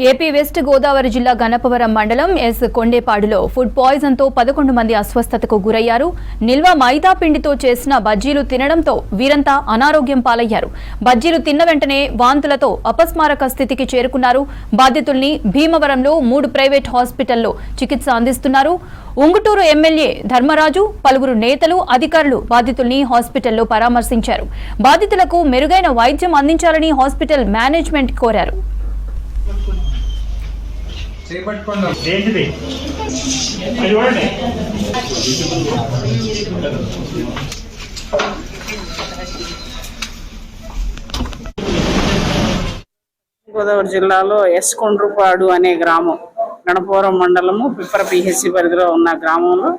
AP west Godavari జిల్లా గణపవరం మండలం yes కొండేపాడులో food poison తో 11 మంది అస్వస్థతకు గురయ్యారు. నిల్వ మైదా పిండితో చేసిన బజ్జీలు తినడంతో వీరంతా అనారోగ్యం పాలయ్యారు. బజ్జీలు తిన్న వెంటనే వాంతులతో అపస్మారక స్థితికి చేరుకున్నారు. బాధితుల్ని భీమవరంలో 3 ప్రైవేట్ హాస్పిటల్లో చికిత్స అందిస్తున్నారు. ఉంగుటూరు ఎమ్మెల్యే ధర్మరాజు, పలువురు నేతలు, అధికారులు బాధితుల్ని హాస్పిటల్లో పరామర్శించారు. బాధితులకు మెరుగైన వైద్యం అందించాలని హాస్పిటల్ మేనేజ్మెంట్ కోరారు. గోదావరి జిల్లాలో ఎస్ కొండ్రుపాడు అనే గ్రామం, గణపవరం మండలము పిప్పర పిహెసి పరిధిలో ఉన్న గ్రామంలో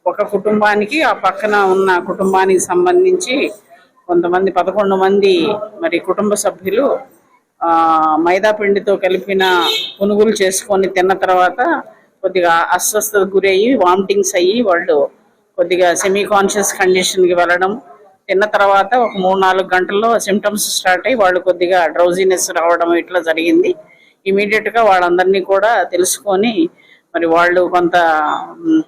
ఒక కుటుంబానికి ఆ పక్కన ఉన్న కుటుంబానికి సంబంధించి కొంతమంది 11 మంది మరి కుటుంబ సభ్యులు మైదా పిండితో కలిపిన పునుగులు చేసుకొని తిన్న తర్వాత కొద్దిగా అస్వస్థతకు గురయ్యి వామిటింగ్స్ అయ్యి వాళ్ళు కొద్దిగా సెమీ కాన్షియస్ కండిషన్కి వెళ్ళడం, తిన్న తర్వాత ఒక 3-4 గంటల్లో సిమ్టమ్స్ స్టార్ట్ అయ్యి వాళ్ళు కొద్దిగా డ్రౌజీనెస్ రావడం ఇట్లా జరిగింది. ఇమీడియట్గా వాళ్ళందరినీ కూడా తెలుసుకొని మరి వాళ్ళు కొంత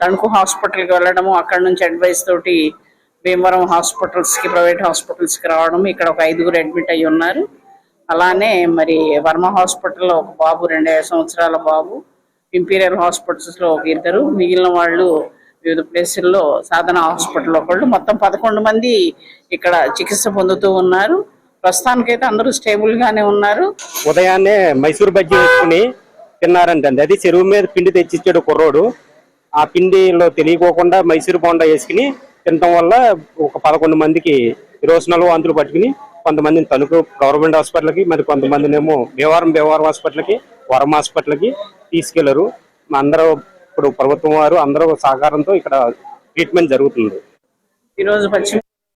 తణుకు హాస్పిటల్కి వెళ్ళడము, అక్కడ నుంచి అడ్వైస్ తోటి భీమవరం హాస్పిటల్స్కి, ప్రైవేట్ హాస్పిటల్స్కి రావడం. ఇక్కడ ఒక 5గురు అడ్మిట్ అయ్యి ఉన్నారు. అలానే మరి వర్మ హాస్పిటల్లో ఒక బాబు, 2 సంవత్సరాల బాబు, ఇంపీరియల్ హాస్పిటల్స్లో ఒక 2, మిగిలిన వాళ్ళు వివిధ ప్లేసుల్లో సాధన హాస్పిటల్లో ఒకళ్ళు, మొత్తం 11 మంది ఇక్కడ చికిత్స పొందుతూ ఉన్నారు. ప్రస్తుతానికైతే అందరూ స్టేబుల్ గానే ఉన్నారు. ఉదయాన్నే మైసూర్ బజ్జీ వేసుకుని తిన్నారంటండి. అది చెరువు మీద పిండి తెచ్చిచ్చాడు కుర్రోడు. ఆ పిండిలో తెలియకోకుండా మైసూర్ బోండా వేసుకుని తినటం వల్ల ఒక 11 మందికి విరోచనాలు, వాంతులు పట్టుకుని కొంతమందిని తణుకు గవర్నమెంట్ హాస్పిటల్కి, మరి కొంతమందినేమో భీమవరం హాస్పిటల్కి, వరం హాస్పిటల్కి తీసుకెళ్లారు. అందరూ ఇప్పుడు ప్రభుత్వం వారు అందరూ సహకారంతో ఇక్కడ ట్రీట్మెంట్ జరుగుతుంది. ఈరోజు